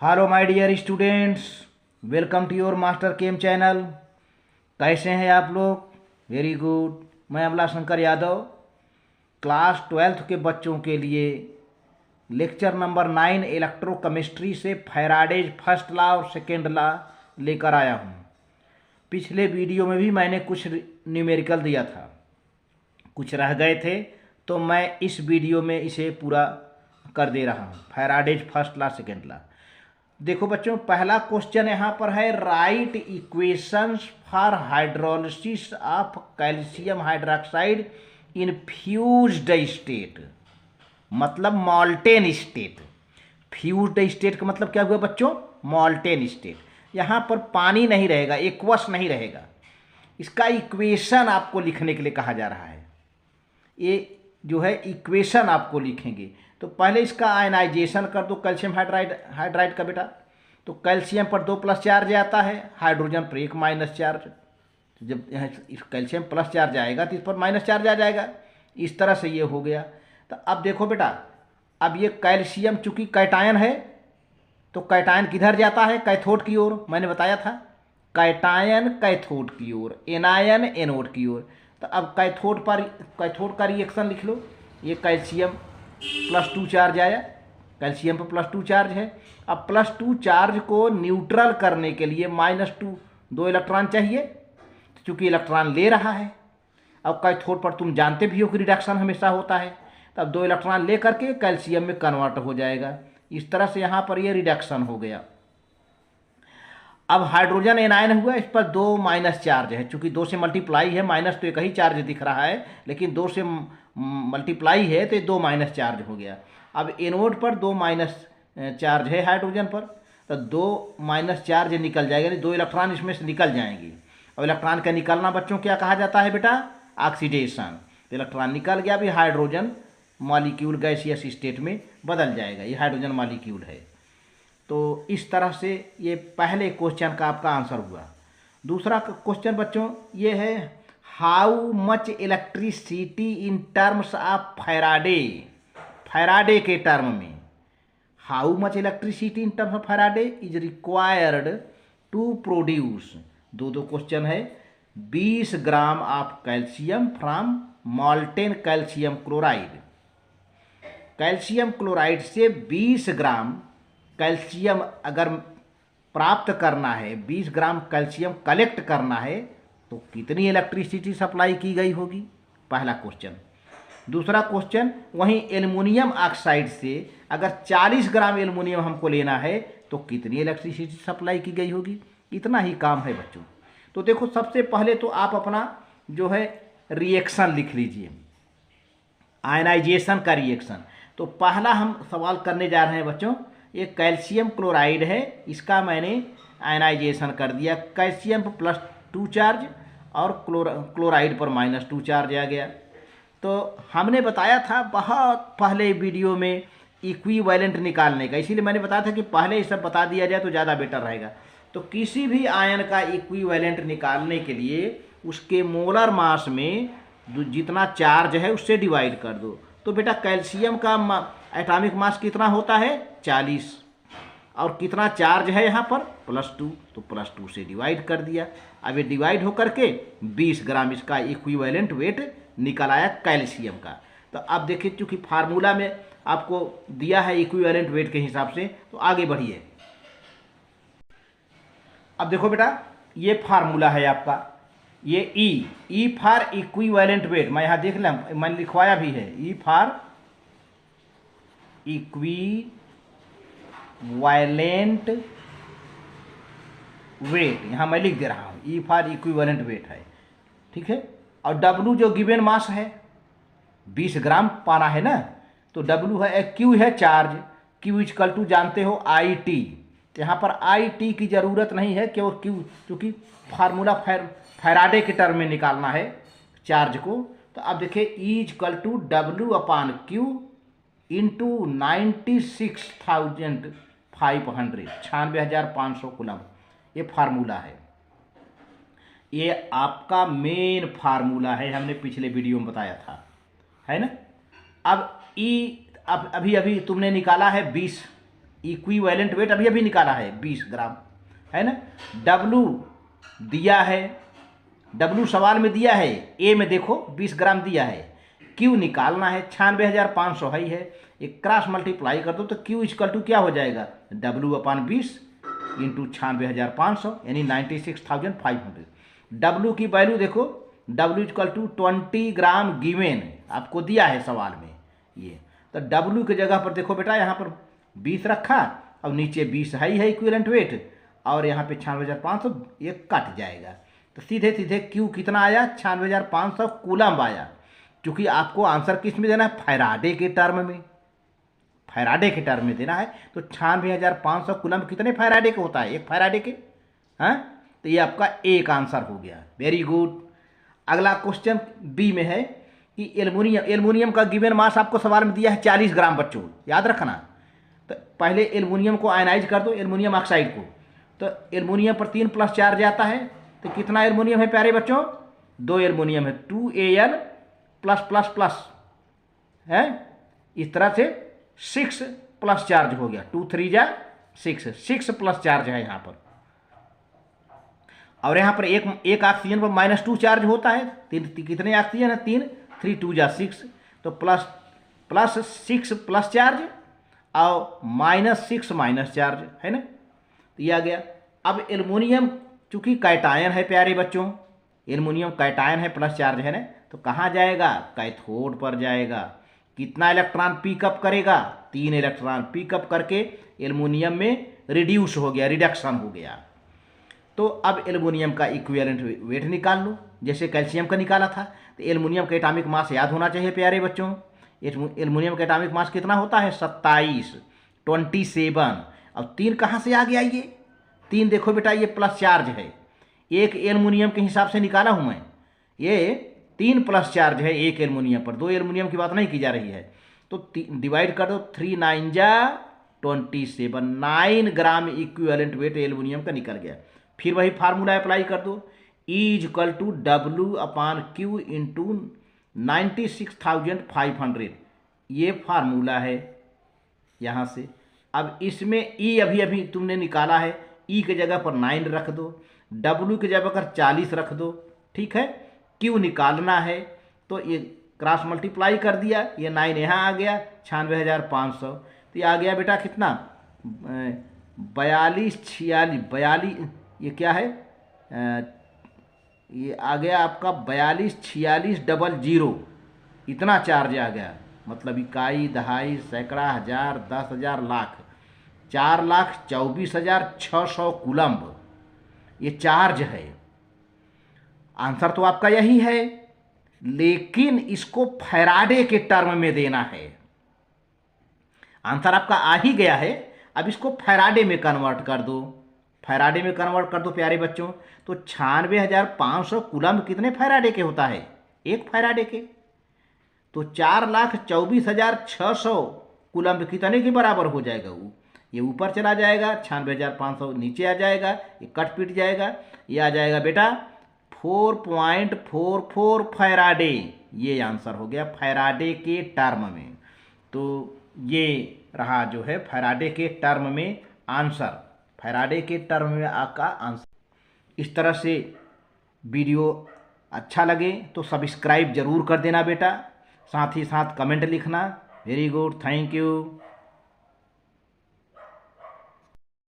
Hello my dear students, welcome to your master chem channel. कैसे हैं आप लोग? Very good. मैं अमला शंकर यादव क्लास 12th के बच्चों के लिए लेक्चर नंबर 9 इलेक्ट्रोकेमिस्ट्री से फैराडेज फर्स्ट लॉ और सेकेंड लॉ लेकर आया हूँ। पिछले वीडियो में भी मैंने कुछ न्यूमेरिकल दिया था, कुछ रह गए थे, तो मैं इस वीडियो में इसे पूरा कर दे रहा हूँ। Faraday's first law second law. देखो बच्चों, पहला क्वेश्चन यहाँ पर है, right equations for hydrolysis of calcium hydroxide in fused state, मतलब मॉल्टेन स्टेट। फ्यूज्ड स्टेट का मतलब क्या हुआ बच्चों? Molten state. यहाँ पर पानी नहीं रहेगा, एक्वस नहीं रहेगा। इसका इक्वेशन आपको लिखने के लिए कहा जा रहा है। ये जो है इक्वेशन आपको लिखेंगे। तो पहले इसका आयनाइजेशन कर दो कैल्शियम हाइड्राइड का बेटा। तो कैल्शियम पर 2 प्लस चार्ज आता है, हाइड्रोजन पर 1 माइनस चार्ज। तो जब यहाँ इस कैल्शियम प्लस चार्ज आएगा तो इस पर माइनस चार्ज आ जाएगा। इस तरह से ये हो गया। तो अब देखो बेटा, अब ये कैल्शियम चूंकि कैटायन है, तो कैटायन किधर जाता है? कैथोड की ओर। मैंने बताया था, कैटायन कैथोड की ओर, एनायन एनोड की ओर। तो अब कैथोड का रिएक्शन लिख लो। ये कैल्शियम +2 चार्ज आया, कैल्शियम पर +2 चार्ज है। अब +2 चार्ज को न्यूट्रल करने के लिए -2 2 इलेक्ट्रॉन चाहिए, चूंकि इलेक्ट्रॉन ले रहा है। अब कैथोड पर तुम जानते भी हो कि रिडक्शन हमेशा होता है। तब 2 इलेक्ट्रॉन ले करके कैल्शियम में कन्वर्ट हो जाएगा। इस तरह से यहाँ पर ये रिडक्शन हो गया। अब हाइड्रोजन एनायन हुआ, इस पर 2 माइनस चार्ज है। चूंकि 2 से मल्टीप्लाई है, माइनस तो एक ही चार्ज दिख रहा है, लेकिन 2 से मल्टीप्लाई है तो ये 2 माइनस चार्ज हो गया। अब एनोड पर 2 माइनस चार्ज है हाइड्रोजन पर, तो 2 माइनस चार्ज निकल जाएगा, यानी 2 इलेक्ट्रॉन इसमें से निकल जाएंगे। और इलेक्ट्रॉन का निकलना बच्चों क्या कहा जाता है बेटा? ऑक्सीडेशन। तो इलेक्ट्रॉन निकल गया, अभी हाइड्रोजन मॉलिक्यूल गैसियस स्टेट में बदल जाएगा। ये हाइड्रोजन मॉलिक्यूल है। तो इस तरह से ये पहले क्वेश्चन का आपका आंसर हुआ। दूसरा क्वेश्चन बच्चों ये है, how much electricity in terms of Faraday. Faraday के टर्म में how much electricity in terms of Faraday is required to produce, दो क्वेश्चन है, 20 gram of calcium from molten calcium chloride. Calcium chloride से 20 ग्राम calcium अगर प्राप्त करना है, 20 ग्राम calcium collect करना है, तो कितनी इलेक्ट्रिसिटी सप्लाई की गई होगी? पहला क्वेश्चन। दूसरा क्वेश्चन, वहीं एल्युमिनियम ऑक्साइड से अगर 40 ग्राम एल्युमिनियम हमको लेना है, तो कितनी इलेक्ट्रिसिटी सप्लाई की गई होगी? इतना ही काम है बच्चों। तो देखो, सबसे पहले तो आप अपना जो है रिएक्शन लिख लीजिए, आयनाइजेशन का रिएक्शन। तो पहला हम सवाल करने जा रहे हैं बच्चों, ये कैल्शियम क्लोराइड है, इसका मैंने आयनाइजेशन कर दिया। कैल्शियम पर +2 चार्ज और क्लोराइड पर -2 चार्ज आ गया। तो हमने बताया था बहुत पहले वीडियो में इक्विवेलेंट निकालने का, इसीलिए मैंने बताया था कि पहले ये सब बता दिया जाए तो ज़्यादा बेटर रहेगा। तो किसी भी आयन का इक्विवेलेंट निकालने के लिए उसके मोलर मास में जितना चार्ज है उससे डिवाइड कर दो। तो बेटा कैल्शियम का एटॉमिक मास कितना होता है? 40। और कितना चार्ज है यहाँ पर? +2। तो +2 से डिवाइड कर दिया। अब ये डिवाइड होकर के 20 ग्राम इसका इक्विवेलेंट वेट निकल आया कैल्शियम का। तो अब देखिए, चूंकि फार्मूला में आपको दिया है इक्विवेलेंट वेट के हिसाब से, तो आगे बढ़िए। अब देखो बेटा, ये फार्मूला है आपका, ये ई फॉर इक्विवेलेंट वेट। मैं यहाँ देख लें, मैंने लिखवाया भी है, ई फॉर इक्विवेलेंट वेट, यहाँ मैं लिख दे रहा हूँ, ई फॉर इक्विवेलेंट वेट है, ठीक है। और डब्लू जो गिवन मास है, 20 ग्राम पाना है ना, तो डब्लू है, क्यू है चार्ज, क्यू इजकल टू जानते हो आई टी। यहाँ पर आई टी की ज़रूरत नहीं है, केवल क्यू, क्योंकि फार्मूला फैराडे के टर्म में निकालना है चार्ज को। तो अब देखिए, E equal to W/Q into 96,500, 96,500 coulomb, ये फार्मूला है। ये आपका मेन फार्मूला है, हमने पिछले वीडियो में बताया था, है ना। अब ई, अब अभी तुमने निकाला है 20 इक्विवेलेंट वेट अभी अभी निकाला है 20 ग्राम, है ना। डब्लू दिया है, डब्लू सवाल में दिया है, ए में देखो 20 ग्राम दिया है। क्यू निकालना है, 96,500 है। एक क्रॉस मल्टीप्लाई कर दो तो क्यू इक्वल टू क्या हो जाएगा, W/20 इंटू 96,500 यानी 96,500। डब्लू की वैल्यू देखो, W equal to 20 gram given आपको दिया है सवाल में ये। तो डब्लू की जगह पर देखो बेटा, यहाँ पर 20 रखा और नीचे 20 है इक्विवेलेंट वेट, और यहाँ पे 96,500 ये कट जाएगा। तो सीधे सीधे क्यू कितना आया, 96,500 कूलम आया। क्योंकि आपको आंसर किस में देना है, फैराडे के टर्म में, फैराडे के टर्म में देना है। तो 96,500 कूलम कितने फैराडे के होता है, एक फैराडे के। हाँ, तो ये आपका एक आंसर हो गया। Very good. अगला क्वेश्चन बी में है कि एल्युमिनियम का गिवन मास आपको सवाल में दिया है 40 ग्राम बच्चों, याद रखना। तो पहले एल्युमिनियम को आयनाइज कर दो, एल्युमिनियम ऑक्साइड को। तो एल्युमिनियम पर 3 + चार्ज आता है, तो कितना एल्युमिनियम है प्यारे बच्चों, 2 एल्युमिनियम है, 2Al+++ है। इस तरह से 6 प्लस चार्ज हो गया, 2 3 जा 6 प्लस चार्ज है यहाँ पर। और यहाँ पर एक ऑक्सीजन पर -2 चार्ज होता है। कितने ऑक्सीजन है, 3, 3 2 जा 6, तो +6 प्लस चार्ज और -6 माइनस चार्ज, है ना। तो ये आ गया। अब एल्युमिनियम चूंकि कैटायन है प्यारे बच्चों, एल्युमिनियम कैटायन है, प्लस चार्ज है ना, तो कहाँ जाएगा, कैथोड पर जाएगा। कितना इलेक्ट्रॉन पिकअप करेगा, 3 इलेक्ट्रॉन पिकअप करके एल्युमिनियम में रिड्यूस हो गया, रिडक्शन हो गया। तो अब एल्युमिनियम का इक्विवेलेंट वेट निकाल लो, जैसे कैल्शियम का निकाला था। तो एल्युमिनियम का एटॉमिक मास याद होना चाहिए प्यारे बच्चों। एल्युमिनियम का एटॉमिक मास कितना होता है, 27। अब 3 कहाँ से आ गया, ये 3 देखो बेटा, ये प्लस चार्ज है, एक एल्युमिनियम के हिसाब से निकाला हूँ मैं। ये 3 प्लस चार्ज है एक एल्युमिनियम पर, 2 एल्युमिनियम की बात नहीं की जा रही है। तो डिवाइड कर दो, 3 9 जा 27, 9 ग्राम इक्विवेलेंट वेट एल्युमिनियम का निकल गया। फिर वही फार्मूला अप्लाई कर दो, E=W/Q इंटू 96,500, ये फार्मूला है यहाँ से। अब इसमें E अभी तुमने निकाला है, E की जगह पर 9 रख दो, W की जगह पर 40 रख दो, ठीक है। Q निकालना है तो ये क्रॉस मल्टीप्लाई कर दिया, ये 9 यहाँ आ गया, 96,500। तो ये आ गया बेटा कितना, 42 ये क्या है, ये आ गया आपका 424600, इतना चार्ज आ गया। मतलब इकाई, दहाई, सैकड़ा, हजार, 10,000, लाख, 4,24,600 कूलम्ब ये चार्ज है। आंसर तो आपका यही है, लेकिन इसको फैराडे के टर्म में देना है। आंसर आपका आ ही गया है, अब इसको फैराडे में कन्वर्ट कर दो, फैराडे में कन्वर्ट कर दो प्यारे बच्चों। तो 96,500 कूलम्ब कितने फैराडे के होता है, एक फैराडे के। तो 4,24,600 कूलम्ब कितने के बराबर हो जाएगा, वो ये ऊपर चला जाएगा, 96,500 नीचे आ जाएगा, ये कट पिट जाएगा, ये आ जाएगा बेटा 4.44 फैराडे। ये आंसर हो गया फैराडे के टर्म में। तो ये रहा जो है फैराडे के टर्म में आंसर, फैराडे के टर्म में आपका आंसर। इस तरह से वीडियो अच्छा लगे तो सब्सक्राइब जरूर कर देना बेटा, साथ ही साथ कमेंट लिखना। Very good, thank you.